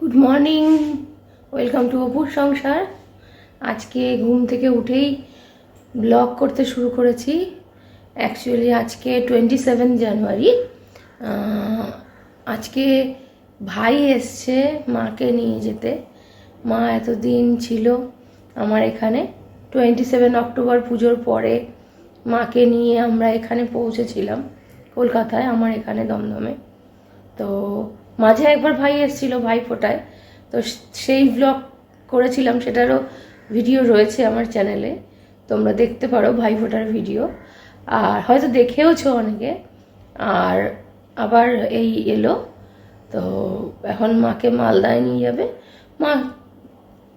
Good morning, welcome to অপুর সংসার। আজকে ঘুম থেকে উঠেই ব্লগ করতে শুরু করেছি। অ্যাকচুয়ালি আজকে 27 জানুয়ারি। আজকে ভাই এসছে মাকে নিয়ে যেতে। মা এতদিন ছিল আমার এখানে। 27 অক্টোবর পুজোর পরে মাকে নিয়ে আমরা এখানে পৌঁছেছিলাম কলকাতায়, আমার এখানে দমদমে। তো মাঝে একবার ভাই এসেছিল ভাইফোঁটায়, তো সেই ব্লগ করেছিলাম, সেটারও ভিডিও রয়েছে আমার চ্যানেলে, তোমরা দেখতে পারো ভাইফোঁটার ভিডিও। আর হয়তো দেখেওছো অনেকে। আর আবার এই এলো, তো এখন মাকে মালদায় নিয়ে যাবে। মা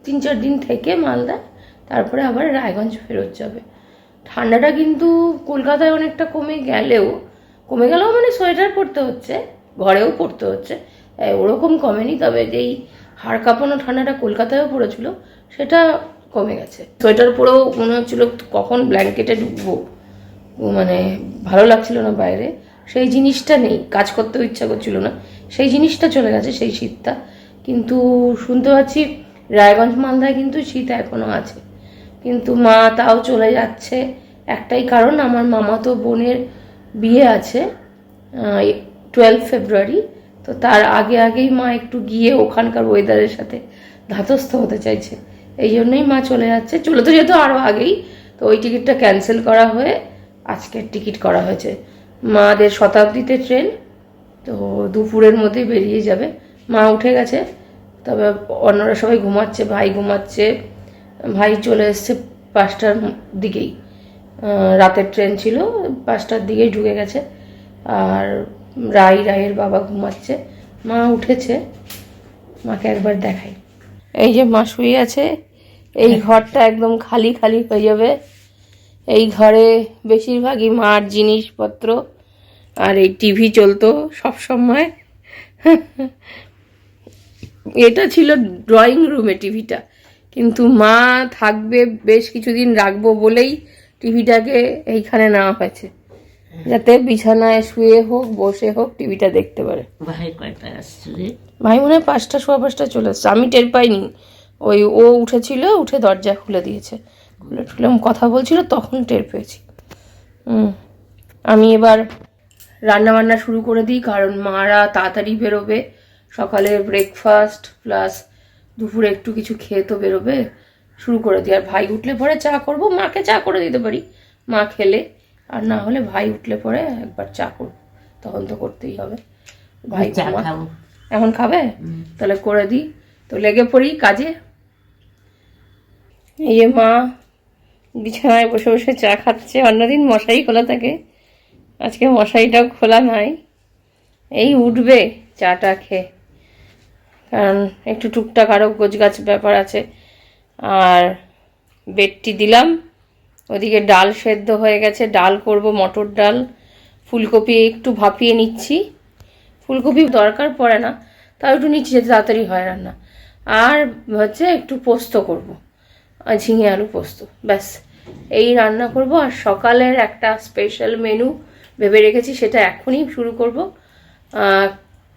3-4 দিন থেকে মালদায়, তারপরে আবার রায়গঞ্জ ফেরত যাবে। ঠান্ডাটা কিন্তু কলকাতায় অনেকটা কমে গেলেও মানে সোয়েটার পরতে হচ্ছে, ঘরেও পড়তে হচ্ছে, ওরকম কমেনি। তবে যেই হাড় কাঁপানো ঠান্ডাটা কলকাতায়ও পড়েছিল সেটা কমে গেছে। সোয়েটার পরেও মনে হচ্ছিল কখন ব্ল্যাঙ্কেটে ঢুকবো, মানে ভালো লাগছিল না বাইরে, সেই জিনিসটা নেই। কাজ করতেও ইচ্ছা করছিল না, সেই জিনিসটা চলে গেছে, সেই শীতটা। কিন্তু শুনতে পাচ্ছি রায়গঞ্জ মালদায় কিন্তু শীত এখনও আছে। কিন্তু মা তাও চলে যাচ্ছে একটাই কারণ, আমার মামাতো বোনের বিয়ে আছে 12 ফেব্রুয়ারি। তো তার আগেই মা একটু গিয়ে ওখানকার ওয়েদারের সাথে ধাতস্থ হতে চাইছে, এই জন্যই মা চলে যাচ্ছে। চলে তো যেত আরও আগেই, তো ওই টিকিটটা ক্যান্সেল করা হয়ে আজকের টিকিট করা হয়েছে। মাদের শতাব্দীতে ট্রেন, তো দুপুরের মধ্যেই বেরিয়ে যাবে। মা উঠে গেছে, তবে অন্যরা সবাই ঘুমাচ্ছে, ভাই ঘুমাচ্ছে। ভাই চলে এসছে 5টার দিকেই, রাতের ট্রেন ছিল, 5টার দিকেই ঢুকে গেছে। আর রায়ের বাবা ঘুমাচ্ছে, মা উঠেছে। মাকে একবার দেখাই, এই যে মা শুয়ে আছে। এই ঘরটা একদম খালি খালি হয়ে যাবে। এই ঘরে বেশিরভাগই মার জিনিসপত্র, আর এই টিভি চলতো সব সময়। এটা ছিল ড্রয়িং রুমে টিভিটা, কিন্তু মা থাকবে বেশ কিছুদিন রাখবো বলেই টিভিটাকে এইখানে নেওয়া হয়েছে, যাতে বিছানায় শুয়ে হোক বসে হোক টিভিটা দেখতে পারে। ভাই কয়টায় আসছে রে? ভাই মনে হয় 5টা, 5:15 চলে এসছে, আমি টের পাইনি। ও উঠেছিল, উঠে দরজা খুলে দিয়েছে, খুলে কথা বলছিল, তখন টের পেয়েছি। আমি এবার রান্না বান্না শুরু করে দিই, কারণ মারা তাড়াতাড়ি বেরোবে। সকালে ব্রেকফাস্ট প্লাস দুপুরে একটু কিছু খেয়ে তো বেরোবে, শুরু করে দিই। আর ভাই উঠলে পরে চা করব, মাকে চা করে দিতে পারি মা খেলে, আর না হলে ভাই উঠলে পরে একবার চা করব, তখন তো করতেই হবে। ভাই চা খাবো এখন খাবে, তাহলে করে দিই। তো লেগে পড়ি কাজে। এই যে মা বিছানায় বসে বসে চা খাচ্ছে। অন্যদিন মশারি খোলা থাকে, আজকে মশারিটাও খোলা নাই। এই উঠবে চাটা খেয়ে, কারণ একটু টুকটাক আরও গোছগাছ ব্যাপার আছে। আর বেডটি দিলাম, ওদিকে ডাল সেদ্ধ হয়ে গেছে, ডাল করব, মটর ডাল। ফুলকপি একটু ভাপিয়ে নিচ্ছি, ফুলকপি দরকার পড়ে না, তাও একটু নিচ্ছি যাতে তাড়াতাড়ি হয় রান্না। আর হচ্ছে একটু পোস্ত করব, ঝিঙে আলু পোস্ত, ব্যাস এই রান্না করব। আর সকালের একটা স্পেশাল মেনু ভেবে রেখেছি, সেটা এখনই শুরু করব।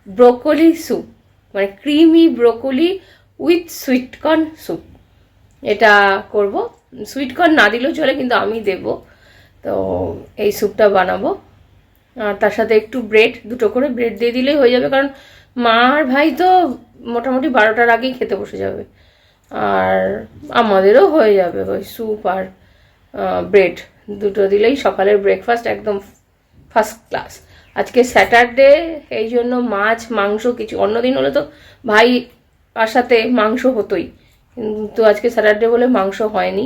ব্রোকলি স্যুপ, মানে creamy broccoli with sweetcorn soup, এটা করব। সুইটকর্ন না দিলেও চলে, কিন্তু আমি দেব। তো এই স্যুপটা বানাবো। আর তার সাথে একটু ব্রেড, 2টো করে ব্রেড দিয়ে দিলেই হয়ে যাবে, কারণ মা আর ভাই তো মোটামুটি 12টার আগেই খেতে বসে যাবে। আর আমাদেরও হয়ে যাবে ওই স্যুপ আর ব্রেড, 2টো দিলেই সকালের ব্রেকফাস্ট একদম ফার্স্ট ক্লাস। আজকে স্যাটারডে, এই জন্য মাছ মাংস কিছু, অন্যদিন হলে তো ভাই আসাতে মাংস হতোই, কিন্তু আজকে স্যাটারডে বলে মাংস হয়নি।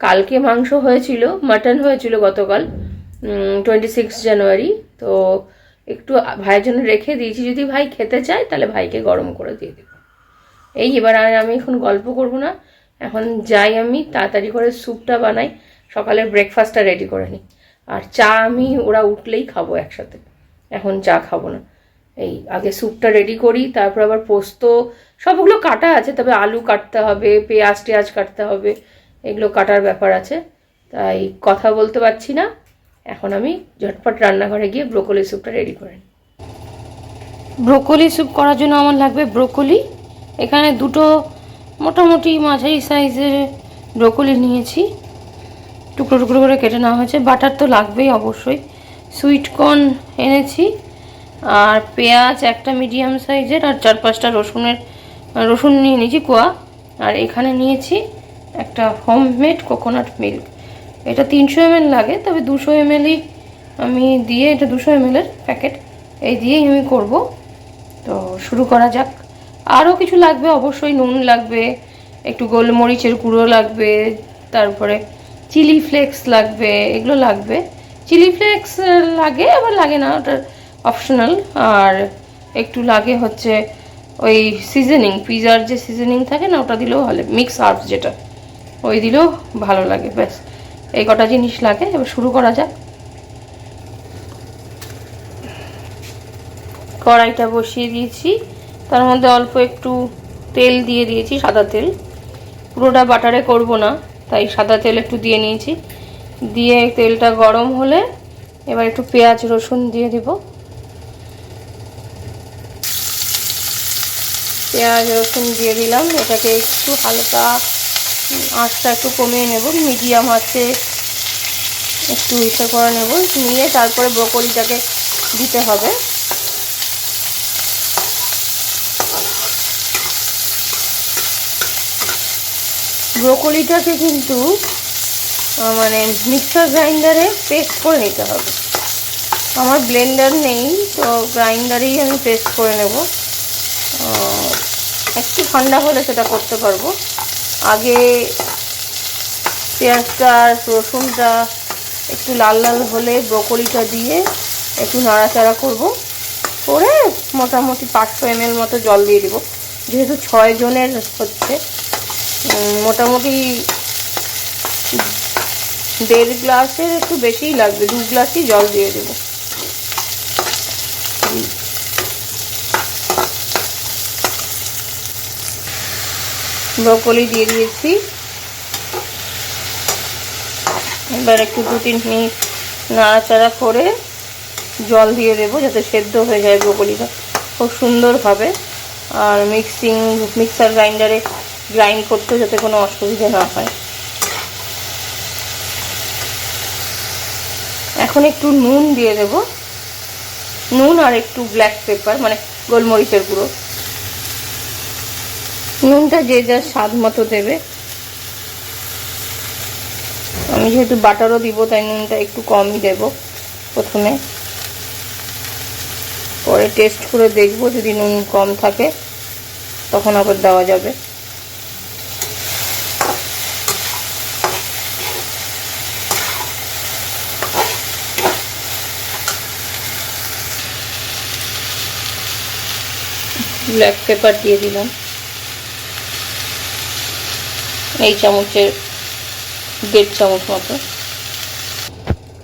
কালকে মাংস হয়েছিল, মাটন হয়েছিল গতকাল 26 জানুয়ারি। তো একটু ভাইয়ের জন্য রেখে দিয়েছি, যদি ভাই খেতে চায় তাহলে ভাইকে গরম করে দিয়ে দেবো। এই এবার আর আমি এখন গল্প করব না, এখন যাই আমি তাড়াতাড়ি করে স্যুপটা বানাই, সকালের ব্রেকফাস্টটা রেডি করে নিই। আর চা আমি ওরা উঠলেই খাবো একসাথে, এখন চা খাবো না। এই আগে স্যুপটা রেডি করি, তারপর আবার পোস্ত সবগুলো কাটা আছে, তবে আলু কাটতে হবে, পেঁয়াজ কাটতে হবে, এগুলো কাটার ব্যাপার আছে, তাই কথা বলতে পারছি না। এখন আমি ঝটপট রান্নাঘরে গিয়ে ব্রোকলি স্যুপটা রেডি করে নিই। ব্রোকলি স্যুপ করার জন্য আমার লাগবে ব্রোকলি, এখানে দুটো মোটামুটি মাঝারি সাইজের ব্রোকলি নিয়েছি, টুকরো টুকরো করে কেটে নেওয়া হয়েছে। বাটার তো লাগবেই অবশ্যই। সুইট কর্ন এনেছি, আর পেঁয়াজ একটা মিডিয়াম সাইজের, আর 4-5টা রসুন নিয়ে নিয়েছি কোয়া। আর এখানে নিয়েছি একটা হোমমেড কোকোনাট মিল্ক। এটা 300 ml লাগে, তবে 200 ml-ই আমি দিয়ে, এটা 200 ml-এর প্যাকেট, এই দিয়েই আমি করব। তো শুরু করা যাক। আরও কিছু লাগবে অবশ্যই, নুন লাগবে, একটু গোলমরিচের গুঁড়ো লাগবে, তারপরে চিলি ফ্লেক্স লাগবে, এগুলো লাগবে। চিলি ফ্লেক্স লাগে আবার লাগে না, ওটা অপশনাল। আর একটু লাগে হচ্ছে ওই সিজনিং, পিজার যে সিজনিং থাকে না, ওটা দিলেও ভালো, মিক্স হার্বস যেটা, ওই দিলেও ভালো লাগে। ব্যাস এই কটা জিনিস লাগে। এবার শুরু করা যাক। কড়াইটা বসিয়ে দিয়েছি, তার মধ্যে অল্প একটু তেল দিয়ে দিয়েছি, সাদা তেল। পুরোটা বাটারে করব না, তাই সাদা তেল একটু দিয়ে নিয়েছি। দিয়ে তেলটা গরম হলে এবার একটু পেঁয়াজ রসুন দিয়ে দিব। পেঁয়াজ রসুন দিয়ে দিলাম, এটাকে একটু হালকা আঁচটা একটু কমিয়ে নেব, মিডিয়াম আঁচে একটু ইসে করে নেব, নিয়ে তারপরে ব্রোকলিটাকে দিতে হবে। ব্রোকলিটাকে কিন্তু মানে মিক্সার গ্রাইন্ডারে পেস্ট করে নিতে হবে। আমার ব্লেন্ডার নেই, তো গ্রাইন্ডারেই আমি পেস্ট করে নেব। একটু ঠান্ডা হলে সেটা করতে পারবো। আগে পেঁয়াজটা আর রসুনটা একটু লাল লাল হলে ব্রোকলিটা দিয়ে একটু নাড়াচাড়া করব, করে মোটামুটি 500 ml মতো জল দিয়ে দিব। যেহেতু 6 জনের হচ্ছে, মোটামুটি 1.5 গ্লাসের একটু বেশিই লাগবে, 2 গ্লাসই জল দিয়ে দেব। ব্রোকলি দিয়ে দিয়েছি, এবার একটু 2-3 মিনিট নাড়াচাড়া করে জল দিয়ে দেবো, যাতে সেদ্ধ হয়ে যায় ব্রোকলিটা খুব সুন্দরভাবে। আর মিক্সার গ্রাইন্ডারে গ্রাইন্ড করতে যাতে কোনো অসুবিধা না হয়। এখন একটু নুন দিয়ে দেব, নুন আর একটু ব্ল্যাক পেপার মানে গোলমরিচের গুঁড়ো। নুনটা যে যার স্বাদ মতো দেবে। আমি যেহেতু বাটারও দিব, তাই নুনটা একটু কমই দেব প্রথমে, পরে টেস্ট করে দেখব, যদি নুন কম থাকে তখন আবার দেওয়া যাবে। ব্ল্যাক পেপার দিয়ে দিলাম, এই চামচের 1.5 চামচ মতো।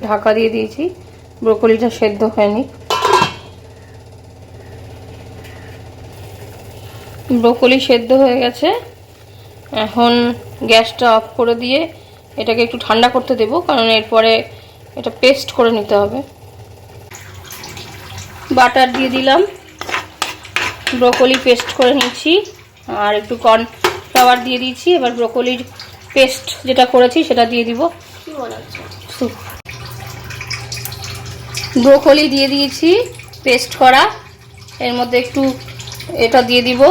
ঢাকা দিয়ে দিয়েছি, ব্রোকলিটা সেদ্ধ হয়নি। ব্রোকলি সেদ্ধ হয়ে গেছে, এখন গ্যাসটা অফ করে দিয়ে এটাকে একটু ঠান্ডা করতে দেব, কারণ এরপরে এটা পেস্ট করে নিতে হবে। বাটার দিয়ে দিলাম, ব্রোকলি পেস্ট করে নিচ্ছি, আর একটু কর্নফ্লাওয়ার দিয়ে দিয়েছি। এবার ব্রোকলির পেস্ট যেটা করেছি সেটা দিয়ে দিব। ব্রোকলি দিয়ে দিয়েছি পেস্ট করা, এর মধ্যে একটু এটা দিয়ে দিব,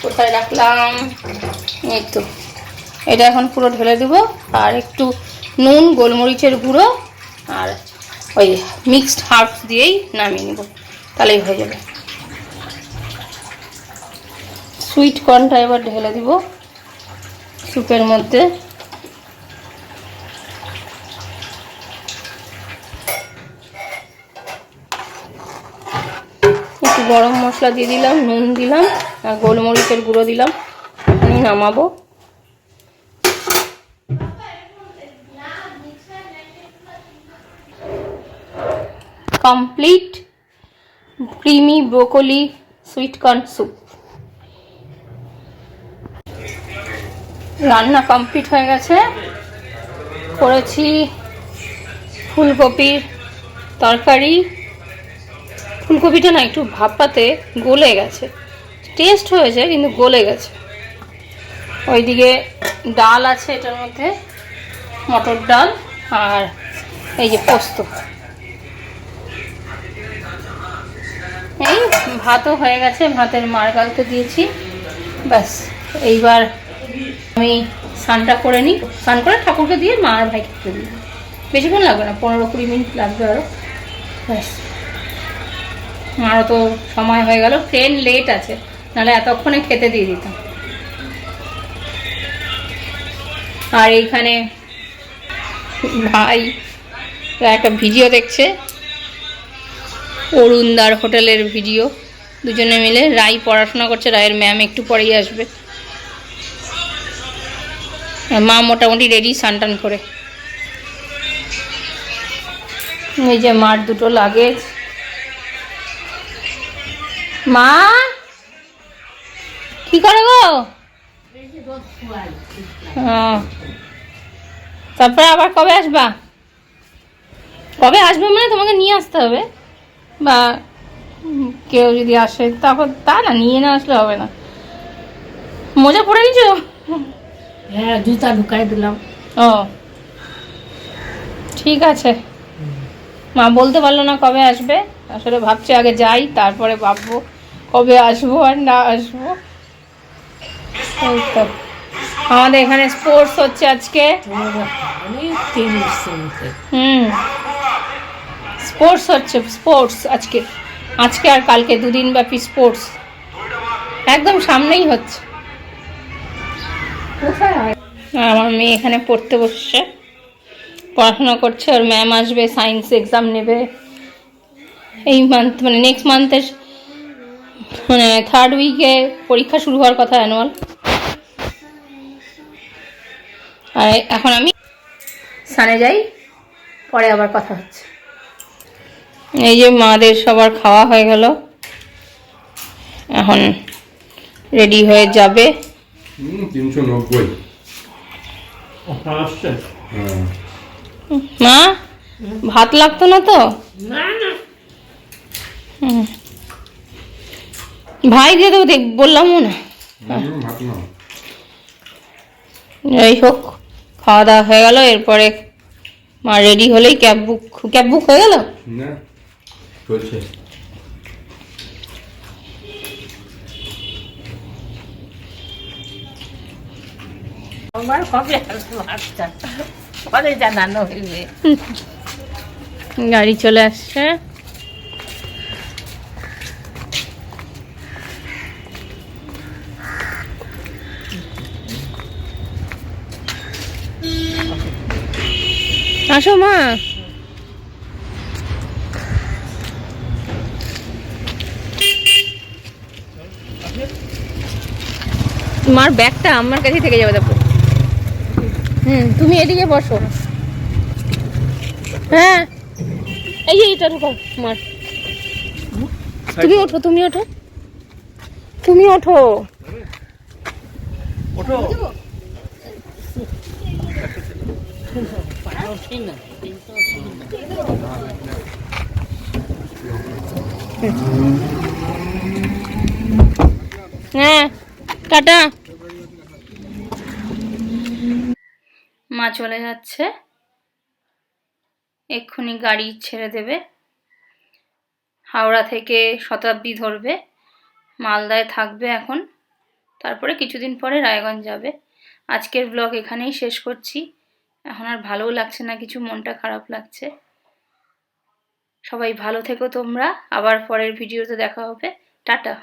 কোথায় রাখলাম, এই তো, এটা এখন পুরো ঢেলে দেব। আর একটু নুন, গোলমরিচের গুঁড়ো আর ওই মিক্সড হার্বস দিয়েই নামিয়ে নেব, তাহলেই হয়ে যাবে। সুইট কর্নটা এবার ঢেলে দিব স্যুপের মধ্যে। একটু গরম মশলা দিয়ে দিলাম, নুন দিলাম আর গোলমরিচের গুঁড়ো দিলাম। আমি নামাবো। Complete creamy broccoli sweet corn soup রান্না কমপ্লিট হয়ে গেছে। করেছি ফুলকপির তরকারি। ফুলকপিটা না একটু ভাপাতে গলে গেছে, টেস্ট হয়েছে কিন্তু গলে গেছে। ওইদিকে ডাল আছে, এটার মধ্যে মটর ডাল, আর এই যে পোস্ত। এই ভাতও হয়ে গেছে, ভাতের মার গালতে দিয়েছি। ব্যাস এইবার আমি স্নানটা করে নিই, স্নান করে ঠাকুরকে দিয়ে মা আর ভাইকে খেতে দিই। বেশিক্ষণ লাগবে না, 15-20 মিনিট লাগবে আরও। ব্যাস আমারও তো সময় হয়ে গেল, ট্রেন লেট আছে, নাহলে এতক্ষণে খেতে দিয়ে দিতাম। আর এইখানে ভাই একটা ভিডিও দেখছে, অরুণদার হোটেলের ভিডিও। দুজনে মিলে, রাই পড়াশোনা করছে, রায়ের ম্যাম একটু পরেই আসবে। মা মোটামুটি রেডি স্নান করে। এই যে মার দুটো লাগেজ। মা কি করে গো? তারপরে আবার কবে আসবা? কবে আসবে মানে তোমাকে নিয়ে আসতে হবে, বা কেউ যদি আসে তখন, তা না নিয়ে না আসলে হবে না। মোজা পরে নিছো? হ্যাঁ, জুতা ঢুকাই দিলাম। ও ঠিক আছে। মা বলতে পারলো না কবে আসবে, আসলে ভাবছি আগে যাই, তারপরে ভাববো কবে আসবো আর না আসবো। এই তো আমাদের এখানে স্পোর্টস হচ্ছে আজকে। স্পোর্টস হচ্ছে, স্পোর্টস আজকে, আজকে আর কালকে দুদিন ব্যাপী স্পোর্টস, একদম সামনেই হচ্ছে। আর আমার মেয়ে এখানে পড়তে বসছে, পড়াশোনা করছে। ওর ম্যাম আসবে, সায়েন্স এক্সাম নেবে এই মান্থ, মানে নেক্সট মান্থের, মানে 3rd উইকে পরীক্ষা শুরু হওয়ার কথা, অ্যানুয়াল। আর এখন আমি স্নানে যাই, পরে আবার কথা হচ্ছে। এই যে মাদের সবার খাওয়া হয়ে গেল, এখন রেডি হয়ে যাবে। 390 মা ভাত লাগতো না তো? ভাই দিয়ে দেবো, দেখ বললামও না। যাই হোক, খাওয়া দাওয়া হয়ে গেল, এরপরে মা রেডি হলেই ক্যাব বুক হয়ে গেল। না চলছে। আমার কবে আসবো আচ্ছা, পরে জানানো হইবে। গাড়ি চলে আসছে। আসো মা। মার ব্যাগটা আমার কাছে থেকে যাবে, দেখো। তুমি এদিকে বসো। হ্যাঁ এই যে এটা ঢোকাও মার। তুমি ওঠো, তুমি ওঠো, তুমি ওঠো। হ্যাঁ টাটা। মা চলে যাচ্ছে, এক্ষুনি গাড়ি ছেড়ে দেবে, হাওড়া থেকে শতাব্দী ধরবে, মালদায় থাকবে এখন, তারপরে কিছুদিন পরে রায়গঞ্জ যাবে। আজকের ব্লগ এখানেই শেষ করছি, এখন আর ভালোও লাগছে না কিছু, মনটা খারাপ লাগছে। সবাই ভালো থেকো তোমরা, আবার পরের ভিডিওতে দেখা হবে, টাটা।